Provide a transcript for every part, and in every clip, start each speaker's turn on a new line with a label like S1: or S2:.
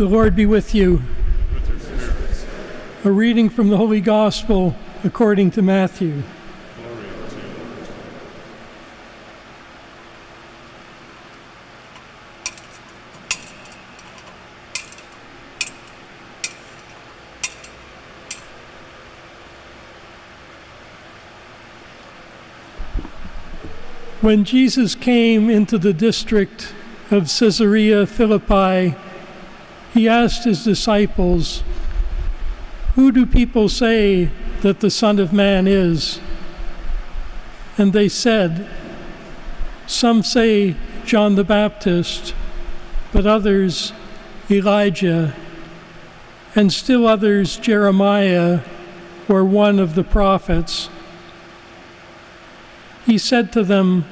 S1: The Lord be with you. A reading from the Holy Gospel according to Matthew. When Jesus came into the district of Caesarea Philippi, he asked his disciples, "Who do people say that the Son of Man is?" And they said, "Some say John the Baptist, but others Elijah, and still others Jeremiah or one of the prophets." He said to them,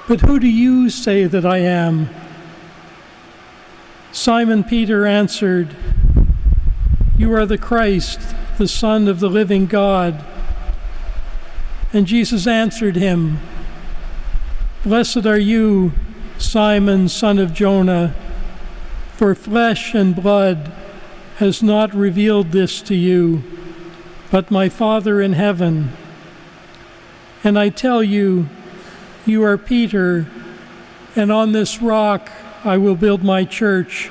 S1: "But who do you say that I am?" Simon Peter answered, "You are the Christ, the Son of the living God." And Jesus answered him, "Blessed are you, Simon, son of Jonah, for flesh and blood has not revealed this to you, but my Father in heaven. And I tell you, you are Peter, and on this rock I will build my church,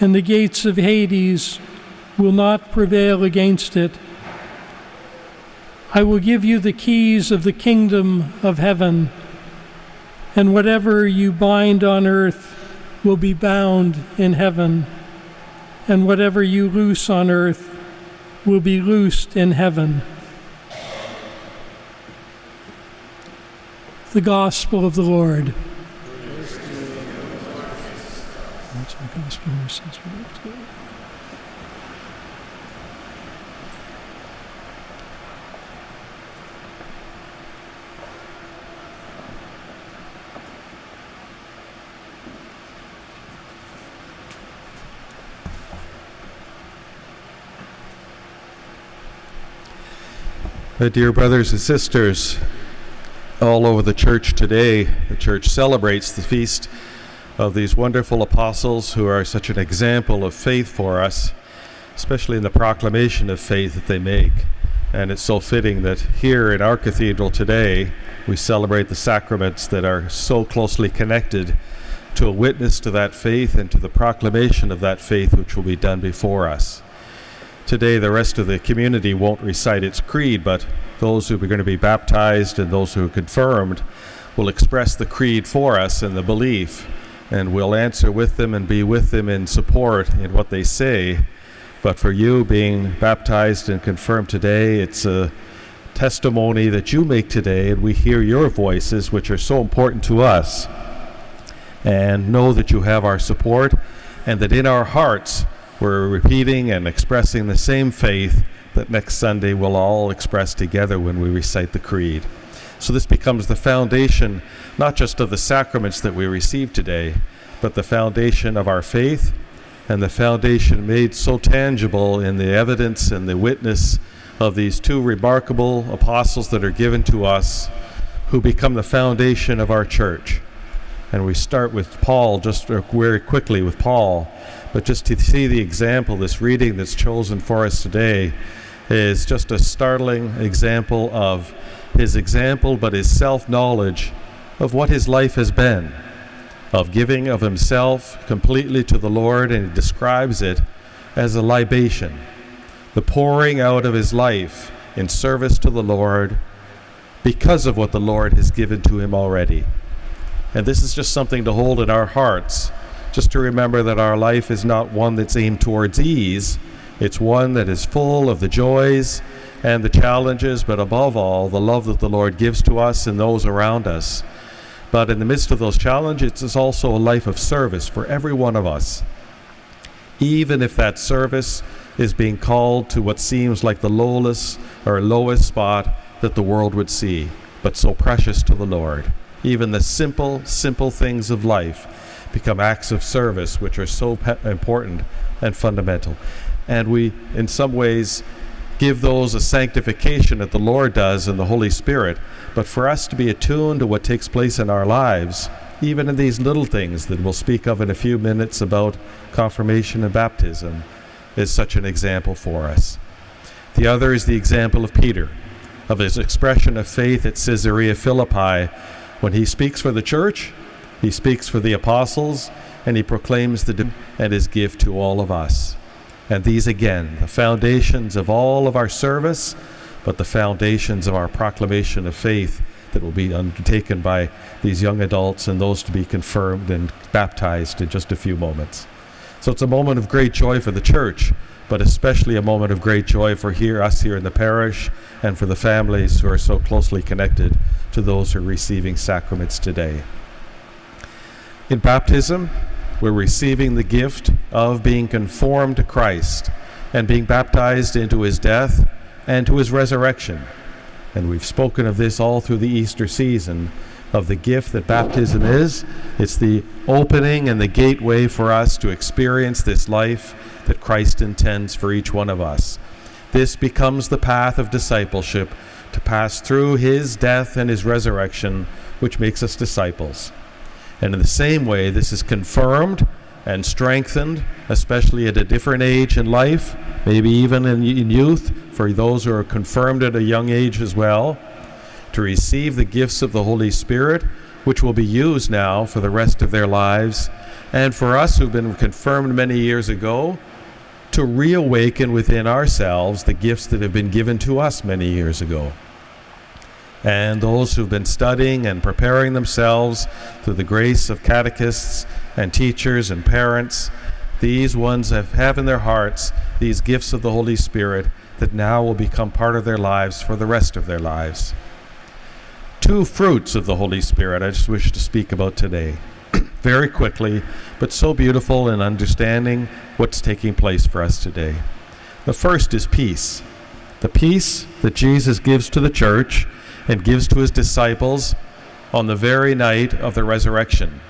S1: and the gates of Hades will not prevail against it. I will give you the keys of the kingdom of heaven, and whatever you bind on earth will be bound in heaven, and whatever you loose on earth will be loosed in heaven." The Gospel of the Lord.
S2: My dear brothers and sisters, all over the church today, the church celebrates the feast of these wonderful apostles who are such an example of faith for us, especially in the proclamation of faith that they make. And it's so fitting that here in our cathedral today, we celebrate the sacraments that are so closely connected to a witness to that faith and to the proclamation of that faith which will be done before us. Today, the rest of the community won't recite its creed, but those who are going to be baptized and those who are confirmed will express the creed for us and the belief, and we'll answer with them and be with them in support in what they say. But for you being baptized and confirmed today, it's a testimony that you make today, and we hear your voices, which are so important to us, and know that you have our support, and that in our hearts we're repeating and expressing the same faith that next Sunday we'll all express together when we recite the creed. So this becomes the foundation, not just of the sacraments that we receive today, but the foundation of our faith, and the foundation made so tangible in the evidence and the witness of these two remarkable apostles that are given to us, who become the foundation of our church. And we start with Paul, just very quickly with Paul, but just to see the example, this reading that's chosen for us today is just a startling example of his example, but his self-knowledge of what his life has been, of giving of himself completely to the Lord, and he describes it as a libation, the pouring out of his life in service to the Lord because of what the Lord has given to him already. And this is just something to hold in our hearts, just to remember that our life is not one that's aimed towards ease. It's one that is full of the joys and the challenges, but above all, the love that the Lord gives to us and those around us. But in the midst of those challenges, it's also a life of service for every one of us, even if that service is being called to what seems like the lowest spot that the world would see, but so precious to the Lord. Even the simple things of life become acts of service, which are so important and fundamental. And we, in some ways, give those a sanctification that the Lord does in the Holy Spirit. But for us to be attuned to what takes place in our lives, even in these little things that we'll speak of in a few minutes about confirmation and baptism, is such an example for us. The other is the example of Peter, of his expression of faith at Caesarea Philippi. When he speaks for the church, he speaks for the apostles, and he proclaims and his gift to all of us. And these, again, the foundations of all of our service, but the foundations of our proclamation of faith that will be undertaken by these young adults and those to be confirmed and baptized in just a few moments. So it's a moment of great joy for the church, but especially a moment of great joy for us here in the parish, and for the families who are so closely connected to those who are receiving sacraments today. In baptism, we're receiving the gift of being conformed to Christ and being baptized into his death and to his resurrection. And we've spoken of this all through the Easter season, of the gift that baptism is. It's the opening and the gateway for us to experience this life that Christ intends for each one of us. This becomes the path of discipleship, to pass through his death and his resurrection, which makes us disciples. And in the same way, this is confirmed and strengthened, especially at a different age in life, maybe even in youth, for those who are confirmed at a young age as well, to receive the gifts of the Holy Spirit, which will be used now for the rest of their lives, and for us who've been confirmed many years ago, to reawaken within ourselves the gifts that have been given to us many years ago. And those who've been studying and preparing themselves through the grace of catechists and teachers and parents, these ones have in their hearts these gifts of the Holy Spirit that now will become part of their lives for the rest of their lives. Two fruits of the Holy Spirit I just wish to speak about today, very quickly, but so beautiful in understanding what's taking place for us today. The first is peace. The peace that Jesus gives to the church and gives to his disciples on the very night of the resurrection.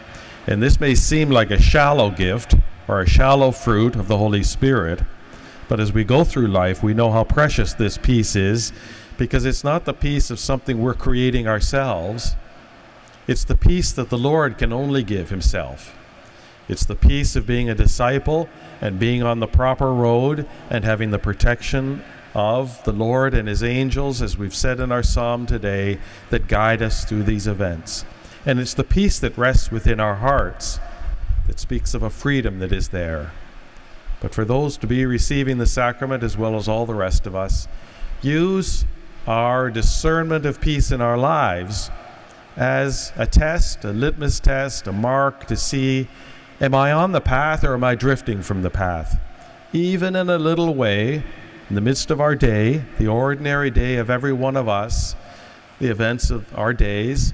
S2: And this may seem like a shallow gift or a shallow fruit of the Holy Spirit, but as we go through life, we know how precious this peace is, because it's not the peace of something we're creating ourselves. It's the peace that the Lord can only give himself. It's the peace of being a disciple and being on the proper road and having the protection of the Lord and his angels, as we've said in our psalm today, that guide us through these events. And it's the peace that rests within our hearts that speaks of a freedom that is there. But for those to be receiving the sacrament, as well as all the rest of us, use our discernment of peace in our lives as a test, a litmus test, a mark to see, am I on the path or am I drifting from the path? Even in a little way, in the midst of our day, the ordinary day of every one of us, the events of our days,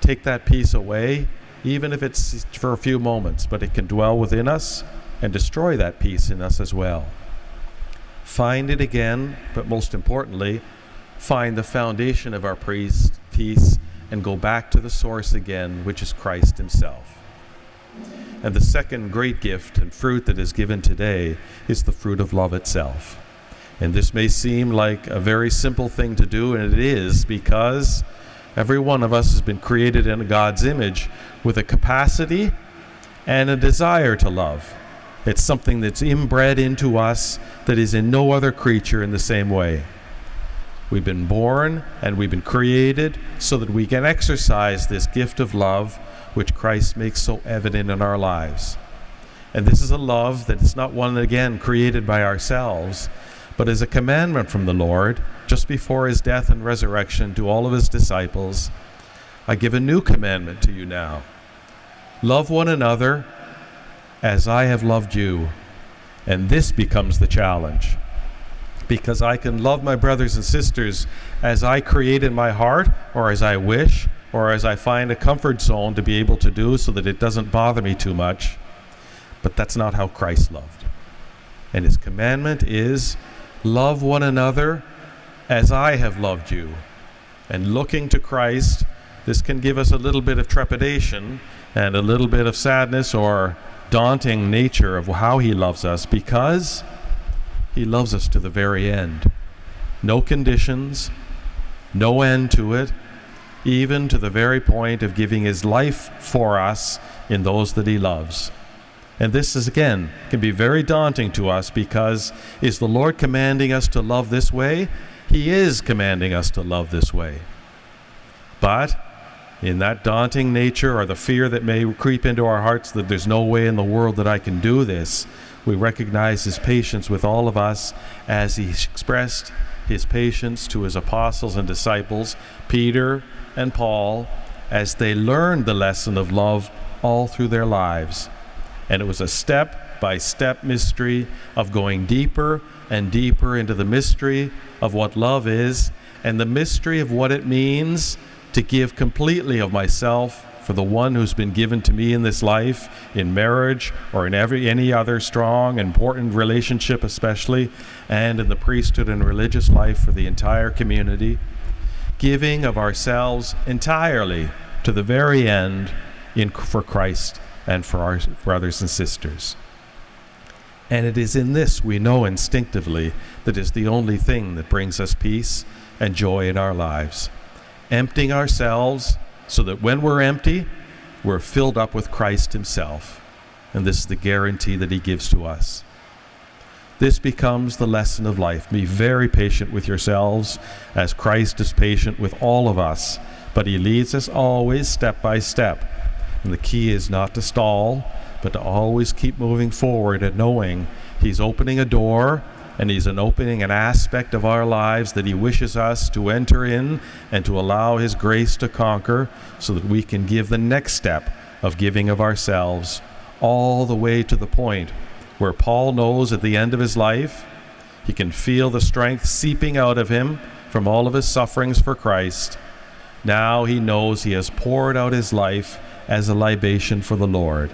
S2: take that peace away, even if it's for a few moments, but it can dwell within us and destroy that peace in us as well. Find it again, but most importantly, find the foundation of our peace and go back to the source again, which is Christ himself. And the second great gift and fruit that is given today is the fruit of love itself. And this may seem like a very simple thing to do, and it is, because every one of us has been created in God's image with a capacity and a desire to love. It's something that's inbred into us that is in no other creature in the same way. We've been born and we've been created so that we can exercise this gift of love, which Christ makes so evident in our lives. And this is a love that is not one, again, created by ourselves, but is a commandment from the Lord just before his death and resurrection to all of his disciples. I give a new commandment to you now. Love one another as I have loved you. And this becomes the challenge, because I can love my brothers and sisters as I create in my heart, or as I wish, or as I find a comfort zone to be able to do so that it doesn't bother me too much. But that's not how Christ loved. And his commandment is, love one another as I have loved you. And looking to Christ, this can give us a little bit of trepidation and a little bit of sadness or daunting nature of how he loves us, because he loves us to the very end. No conditions, no end to it. even to the very point of giving his life for us in those that he loves. And this is, again, can be very daunting to us, because is the Lord commanding us to love this way? He is commanding us to love this way. But in that daunting nature, or the fear that may creep into our hearts that there's no way in the world that I can do this, we recognize his patience with all of us as he expressed his patience to his apostles and disciples, Peter and Paul, as they learned the lesson of love all through their lives. And it was a step-by-step mystery of going deeper and deeper into the mystery of what love is, and the mystery of what it means to give completely of myself for the one who's been given to me in this life, in marriage or in any other strong, important relationship especially, and in the priesthood and religious life for the entire community. Giving of ourselves entirely to the very end for Christ and for our brothers and sisters. And it is in this we know instinctively that is the only thing that brings us peace and joy in our lives. Emptying ourselves so that when we're empty, we're filled up with Christ himself. And this is the guarantee that he gives to us. This becomes the lesson of life. Be very patient with yourselves as Christ is patient with all of us. But he leads us always step by step. And the key is not to stall, but to always keep moving forward and knowing he's opening a door, and he's opening an aspect of our lives that he wishes us to enter in and to allow his grace to conquer, so that we can give the next step of giving of ourselves, all the way to the point where Paul knows at the end of his life, he can feel the strength seeping out of him from all of his sufferings for Christ. Now he knows he has poured out his life as a libation for the Lord.